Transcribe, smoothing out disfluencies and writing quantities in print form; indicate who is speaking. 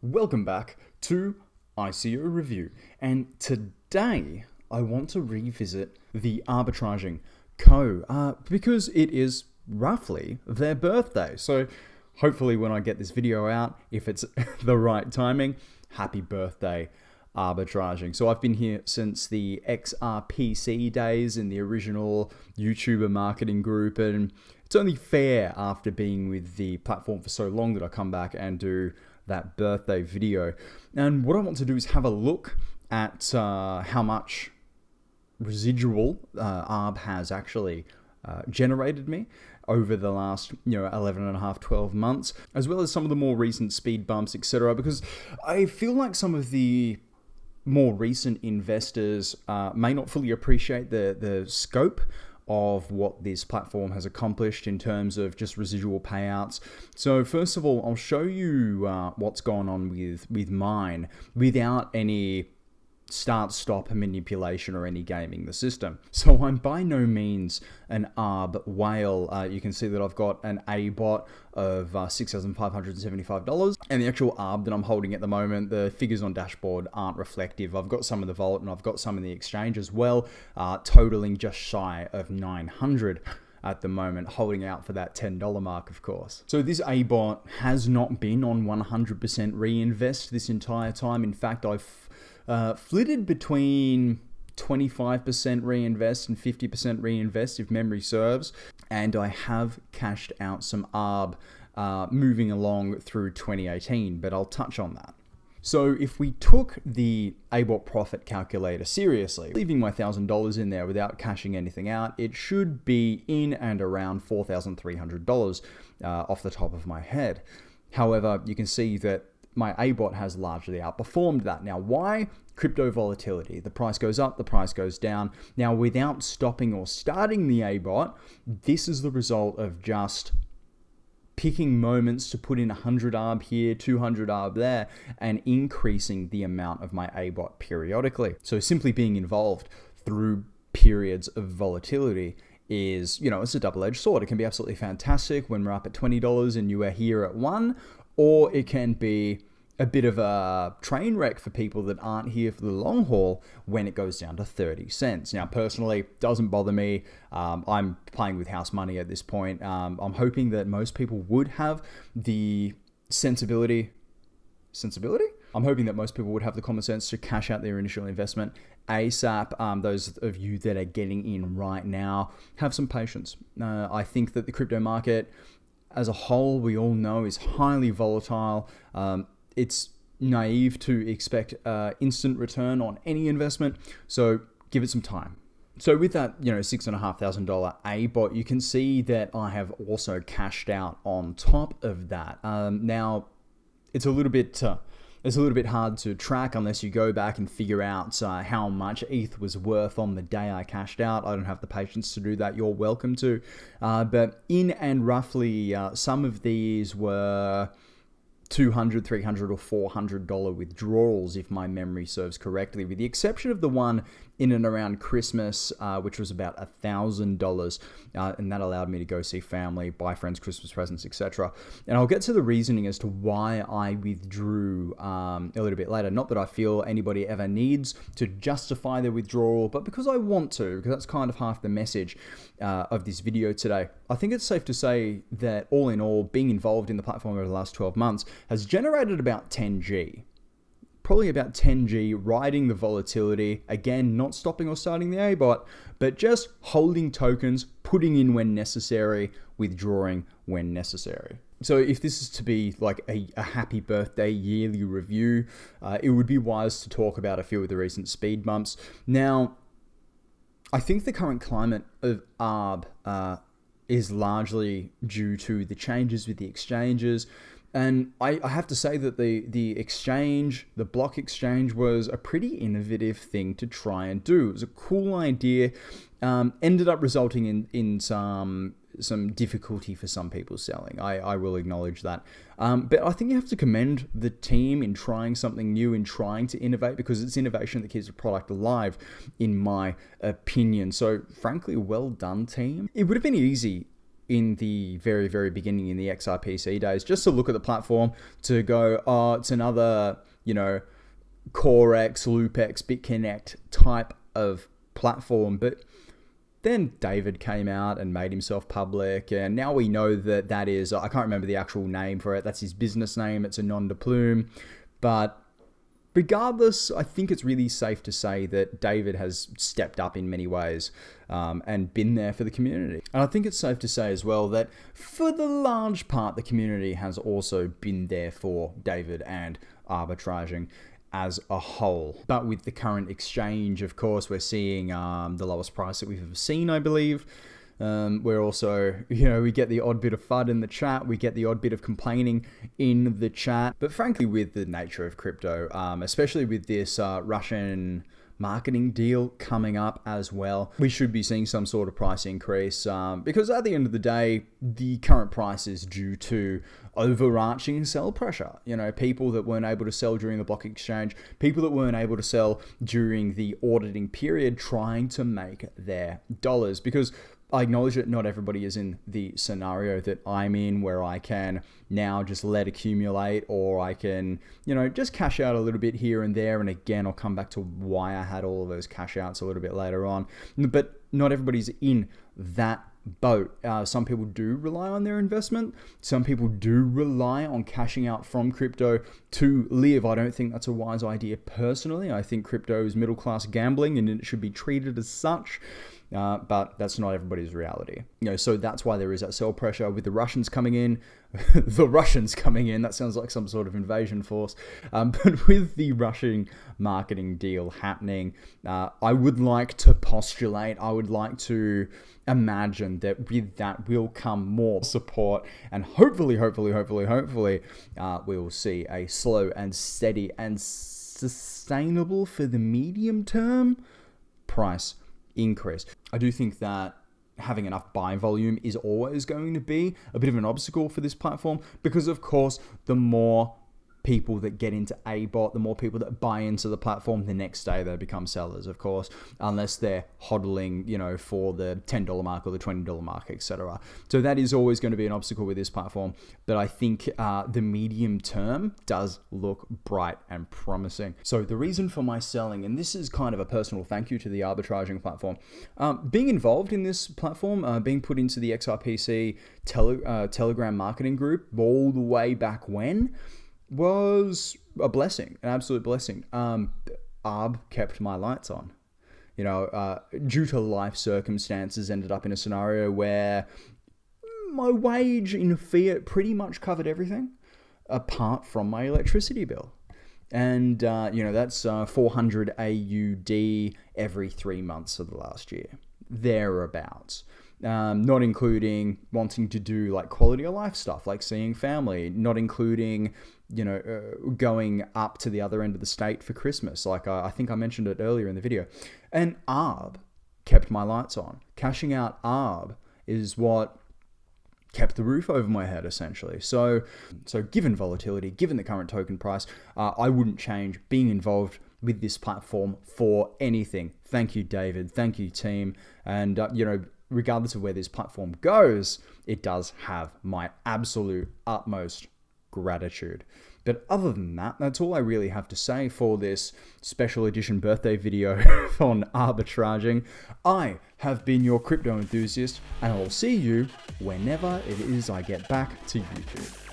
Speaker 1: Welcome back to ICO Review, and today I want to revisit the Arbitraging Co. Because it is roughly their birthday. So hopefully when I get this video out, if it's the right timing, happy birthday Arbitraging. So I've been here since the XRPC days in the original YouTuber marketing group, and it's only fair after being with the platform for so long that I come back and do that birthday video. And what I want to do is have a look at how much residual ARB has actually generated me over the last 11 and a half, 12 months, as well as some of the more recent speed bumps, etc. Because I feel like some of the more recent investors may not fully appreciate the scope of what this platform has accomplished in terms of just residual payouts. So first of all, I'll show you what's going on with mine without any start-stop manipulation or any gaming the system. So I'm by no means an ARB whale. You can see that I've got an aBOT of $6,575, and the actual ARB that I'm holding at the moment, the figures on dashboard aren't reflective. I've got some in the vault and I've got some in the exchange as well, totaling just shy of 900 at the moment, holding out for that $10 mark, of course. So this aBOT has not been on 100% reinvest this entire time. In fact, I've flitted between 25% reinvest and 50% reinvest if memory serves, and I have cashed out some ARB moving along through 2018, but I'll touch on that. So if we took the aBOT profit calculator seriously, leaving my $1,000 in there without cashing anything out, it should be in and around $4,300 off the top of my head. However, you can see that my aBOT has largely outperformed that. Now, why? Crypto volatility. The price goes up, the price goes down. Now, without stopping or starting the aBOT, this is the result of just picking moments to put in 100 ARB here, 200 ARB there, and increasing the amount of my aBOT periodically. So simply being involved through periods of volatility is, it's a double-edged sword. It can be absolutely fantastic when we're up at $20 and you are here at 1, or it can be a bit of a train wreck for people that aren't here for the long haul when it goes down to 30 cents. Now, personally, doesn't bother me. I'm playing with house money at this point. I'm hoping that most people would have the sensibility? I'm hoping that most people would have the common sense to cash out their initial investment ASAP. Those of you that are getting in right now, have some patience. I think that the crypto market as a whole, we all know, is highly volatile. It's naive to expect instant return on any investment, so give it some time. So with that, $6,500 aBOT, you can see that I have also cashed out on top of that. Now, it's a little bit hard to track unless you go back and figure out how much ETH was worth on the day I cashed out. I don't have the patience to do that. You're welcome to. But in and roughly, some of these were $200, $300, or $400 withdrawals, if my memory serves correctly, with the exception of the one in and around Christmas, which was about $1,000, and that allowed me to go see family, buy friends Christmas presents, etc. And I'll get to the reasoning as to why I withdrew a little bit later. Not that I feel anybody ever needs to justify their withdrawal, but because I want to, because that's kind of half the message of this video today. I think it's safe to say that all in all, being involved in the platform over the last 12 months has generated about 10G. Probably about 10G, riding the volatility, again, not stopping or starting the aBOT, but just holding tokens, putting in when necessary, withdrawing when necessary. So if this is to be like a happy birthday yearly review, it would be wise to talk about a few of the recent speed bumps. Now, I think the current climate of ARB is largely due to the changes with the exchanges. And I have to say that the exchange, the block exchange, was a pretty innovative thing to try and do. It was a cool idea, ended up resulting in some difficulty for some people selling. I will acknowledge that. But I think you have to commend the team in trying something new, in trying to innovate, because it's innovation that keeps a product alive, in my opinion. So frankly, well done, team. It would have been easy in the very, very beginning in the XRPC days, just to look at the platform, to go, oh, it's another, CoreX, LoopX, BitConnect type of platform. But then David came out and made himself public, and now we know that that is, I can't remember the actual name for it, that's his business name, it's a nom de plume, but regardless, I think it's really safe to say that David has stepped up in many ways and been there for the community. And I think it's safe to say as well that for the large part, the community has also been there for David and arbitraging as a whole. But with the current exchange, of course, we're seeing the lowest price that we've ever seen, I believe. We're also, we get the odd bit of FUD in the chat, we get the odd bit of complaining in the chat. But frankly, with the nature of crypto, especially with this Russian marketing deal coming up as well, we should be seeing some sort of price increase because at the end of the day, the current price is due to overarching sell pressure. People that weren't able to sell during the block exchange, people that weren't able to sell during the auditing period, trying to make their dollars. Because I acknowledge that not everybody is in the scenario that I'm in, where I can now just let accumulate, or I can, just cash out a little bit here and there. And again, I'll come back to why I had all of those cash outs a little bit later on. But not everybody's in that boat. Some people do rely on their investment. Some people do rely on cashing out from crypto to live. I don't think that's a wise idea personally. I think crypto is middle class gambling and it should be treated as such. But that's not everybody's reality. So that's why there is that sell pressure with the Russians coming in. That sounds like some sort of invasion force. But with the Russian marketing deal happening, I would like to postulate, I would like to imagine that with that will come more support, and hopefully, we'll see a slow and steady and sustainable for the medium term price increase. I do think that having enough buy volume is always going to be a bit of an obstacle for this platform, because of course, the more people that get into aBOT, the more people that buy into the platform, the next day they become sellers, of course, unless they're hodling, for the $10 mark or the $20 mark, etc. So that is always going to be an obstacle with this platform. But I think the medium term does look bright and promising. So the reason for my selling, and this is kind of a personal thank you to the arbitraging platform, being involved in this platform, being put into the XRPC Telegram marketing group all the way back when, was a blessing, an absolute blessing. Arb kept my lights on. Due to life circumstances, ended up in a scenario where my wage in fiat pretty much covered everything apart from my electricity bill. And, that's 400 AUD every 3 months of the last year, thereabouts. Not including wanting to do like quality of life stuff, like seeing family, not including, going up to the other end of the state for Christmas. Like I think I mentioned it earlier in the video. And ARB kept my lights on. Cashing out ARB is what kept the roof over my head, essentially. So given volatility, given the current token price, I wouldn't change being involved with this platform for anything. Thank you, David. Thank you, team. And, regardless of where this platform goes, it does have my absolute utmost gratitude. But other than that, that's all I really have to say for this special edition birthday video on arbitraging. I have been your crypto enthusiast, and I'll see you whenever it is I get back to YouTube.